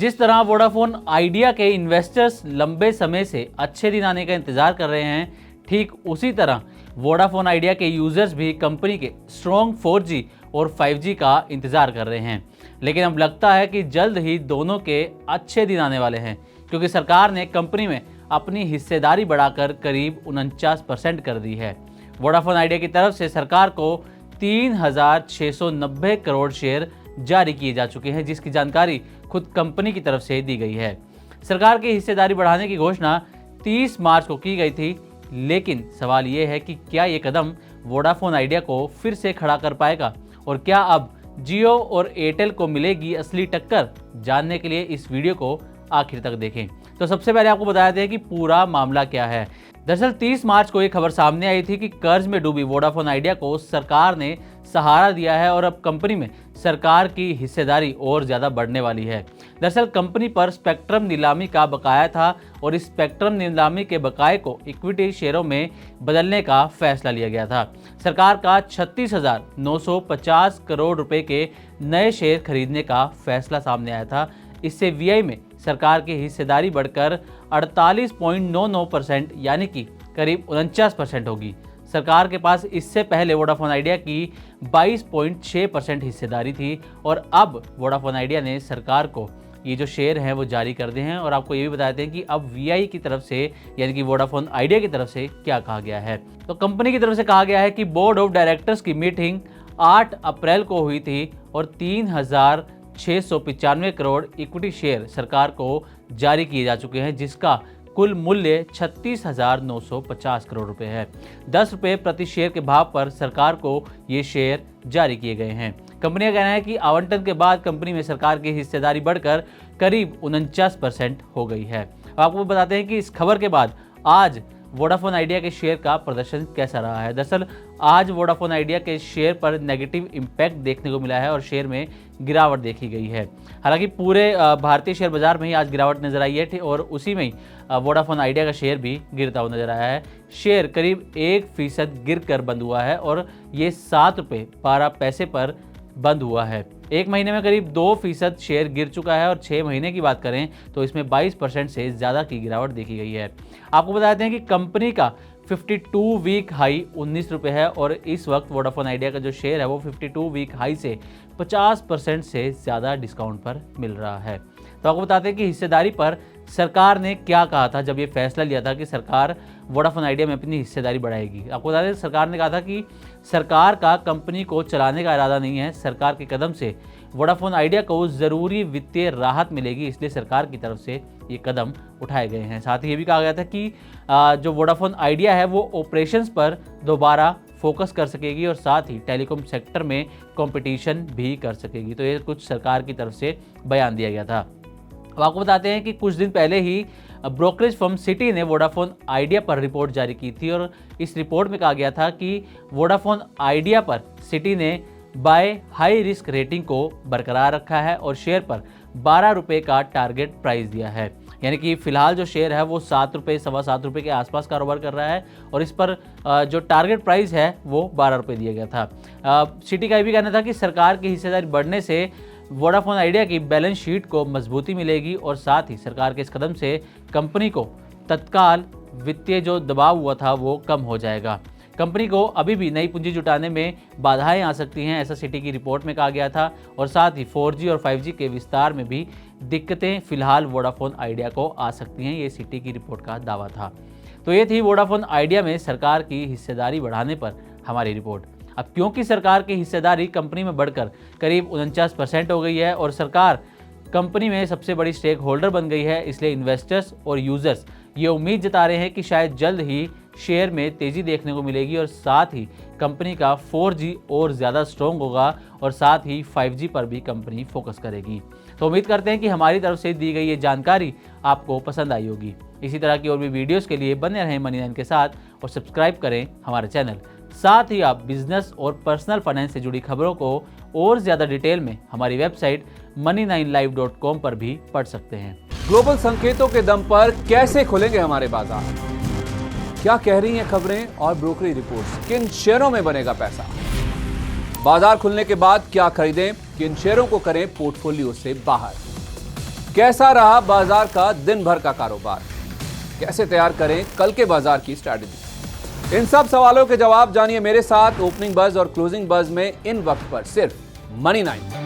जिस तरह Vodafone idea के इन्वेस्टर्स लंबे समय से अच्छे दिन आने का इंतजार कर रहे हैं, ठीक उसी तरह वोडाफोन आइडिया के यूजर्स भी कंपनी के स्ट्रॉन्ग 4G और 5G का इंतजार कर रहे हैं। लेकिन अब लगता है कि जल्द ही दोनों के अच्छे दिन आने वाले हैं, क्योंकि सरकार ने कंपनी में अपनी हिस्सेदारी बढ़ाकर करीब 49% कर दी है। वोडाफोन आइडिया की तरफ से सरकार को 3,690 करोड़ शेयर जारी किए जा चुके हैं, जिसकी जानकारी खुद कंपनी की तरफ से दी गई है। सरकार की हिस्सेदारी बढ़ाने की घोषणा 30 मार्च को की गई थी, लेकिन सवाल ये है कि क्या ये कदम वोडाफोन आइडिया को फिर से खड़ा कर पाएगा और क्या अब जियो और एयरटेल को मिलेगी असली टक्कर? जानने के लिए इस वीडियो को आखिर तक देखें। तो सबसे पहले आपको बताया दें कि पूरा मामला क्या है। दरअसल 30 मार्च को एक खबर सामने आई थी कि कर्ज में डूबी वोडाफोन आइडिया को सरकार ने सहारा दिया है और अब कंपनी में सरकार की हिस्सेदारी और ज़्यादा बढ़ने वाली है। दरअसल कंपनी पर स्पेक्ट्रम नीलामी का बकाया था और इस स्पेक्ट्रम नीलामी के बकाये को इक्विटी शेयरों में बदलने का फैसला लिया गया था। सरकार का 36,950 करोड़ रुपए के नए शेयर खरीदने का फैसला सामने आया था। इससे वीआई में सरकार की हिस्सेदारी बढ़कर 48.99% यानी कि करीब 49% होगी। सरकार के पास इससे पहले वोडाफोन आइडिया की 22.6% हिस्सेदारी थी और अब वोडाफोन आइडिया ने सरकार को ये जो शेयर हैं वो जारी कर दिए हैं। और आपको ये भी बताते हैं कि अब वीआई की तरफ से यानी कि वोडाफोन आइडिया की तरफ से क्या कहा गया है। तो कंपनी की तरफ से कहा गया है कि बोर्ड ऑफ डायरेक्टर्स की मीटिंग 8 अप्रैल को हुई थी और 3,695 करोड़ इक्विटी शेयर सरकार को जारी किए जा चुके हैं, जिसका कुल मूल्य 36,950 करोड़ रुपए है। 10 रुपये प्रति शेयर के भाव पर सरकार को ये शेयर जारी किए गए हैं। कंपनी का कहना है कि आवंटन के बाद कंपनी में सरकार की हिस्सेदारी बढ़कर करीब 49% हो गई है। आपको बताते हैं कि इस खबर के बाद आज वोडाफोन आइडिया के शेयर का प्रदर्शन कैसा रहा है। दरअसल आज वोडाफोन आइडिया के शेयर पर नेगेटिव इम्पैक्ट देखने को मिला है और शेयर में गिरावट देखी गई है। हालांकि पूरे भारतीय शेयर बाजार में ही आज गिरावट नजर आई है और उसी में ही वोडाफोन आइडिया का शेयर भी गिरता हुआ नजर आया है। शेयर करीब 1% गिर कर बंद हुआ है और ये 7 रुपये 12 पैसे पर बंद हुआ है। एक महीने में करीब 2% शेयर गिर चुका है और 6 महीने की बात करें तो इसमें 22% से ज़्यादा की गिरावट देखी गई है। आपको बताते हैं कि कंपनी का 52 वीक हाई 19 रुपये है और इस वक्त वोडाफोन आइडिया का जो शेयर है वो 52 वीक हाई से 50% से ज़्यादा डिस्काउंट पर मिल रहा है। तो आपको बताते हैं कि हिस्सेदारी पर सरकार ने क्या कहा था जब ये फैसला लिया था कि सरकार वोडाफोन आइडिया में अपनी हिस्सेदारी बढ़ाएगी। आपको बता दें सरकार ने कहा था कि सरकार का कंपनी को चलाने का इरादा नहीं है। सरकार के कदम से वोडाफोन आइडिया को ज़रूरी वित्तीय राहत मिलेगी, इसलिए सरकार की तरफ से ये कदम उठाए गए हैं। साथ ही ये भी कहा गया था कि जो वोडाफोन आइडिया है वो ऑपरेशंस पर दोबारा फोकस कर सकेगी और साथ ही टेलीकॉम सेक्टर में कंपटीशन भी कर सकेगी। तो ये कुछ सरकार की तरफ से बयान दिया गया था। अब आपको बताते हैं कि कुछ दिन पहले ही ब्रोकरेज फर्म सिटी ने वोडाफोन आइडिया पर रिपोर्ट जारी की थी और इस रिपोर्ट में कहा गया था कि वोडाफोन आइडिया पर सिटी ने बाय हाई रिस्क रेटिंग को बरकरार रखा है और शेयर पर 12 रुपये का टारगेट प्राइस दिया है। यानी कि फिलहाल जो शेयर है वो 7 रुपये 7.25 रुपये के आसपास कारोबार कर रहा है और इस पर जो टारगेट प्राइस है वो 12 रुपये दिया गया था। सिटी का ये भी कहना था कि सरकार की हिस्सेदारी बढ़ने से वोडाफोन आइडिया की बैलेंस शीट को मजबूती मिलेगी और साथ ही सरकार के इस कदम से कंपनी को तत्काल वित्तीय जो दबाव हुआ था वो कम हो जाएगा। कंपनी को अभी भी नई पूंजी जुटाने में बाधाएं आ सकती हैं, ऐसा सिटी की रिपोर्ट में कहा गया था और साथ ही 4G और 5G के विस्तार में भी दिक्कतें फिलहाल वोडाफोन आइडिया को आ सकती हैं, ये सिटी की रिपोर्ट का दावा था। तो ये थी वोडाफोन आइडिया में सरकार की हिस्सेदारी बढ़ाने पर हमारी रिपोर्ट। अब क्योंकि सरकार की हिस्सेदारी कंपनी में बढ़कर करीब 49% हो गई है और सरकार कंपनी में सबसे बड़ी स्टेक होल्डर बन गई है, इसलिए इन्वेस्टर्स और यूजर्स ये उम्मीद जता रहे हैं कि शायद जल्द ही शेयर में तेज़ी देखने को मिलेगी और साथ ही कंपनी का 4G और ज़्यादा स्ट्रॉन्ग होगा और साथ ही 5G पर भी कंपनी फोकस करेगी। तो उम्मीद करते हैं कि हमारी तरफ से दी गई ये जानकारी आपको पसंद आई होगी। इसी तरह की और भी वीडियोज़ के लिए बने रहें मनी9 के साथ और सब्सक्राइब करें हमारे चैनल। साथ ही आप बिजनेस और पर्सनल फाइनेंस से जुड़ी खबरों को और ज़्यादा डिटेल में हमारी वेबसाइट money9live.com पर भी पढ़ सकते हैं। ग्लोबल संकेतों के दम पर कैसे खुलेंगे हमारे बाजार? क्या कह रही हैं खबरें और ब्रोकरेज रिपोर्ट्स? किन शेयरों में बनेगा पैसा? बाजार खुलने के बाद क्या खरीदें, किन शेयरों को करें पोर्टफोलियो से बाहर? कैसा रहा बाजार का दिन भर का कारोबार, कैसे तैयार करें कल के बाजार की स्ट्रैटेजी, इन सब सवालों के जवाब जानिए मेरे साथ ओपनिंग बज और क्लोजिंग बज में इन वक्त पर सिर्फ मनी 9।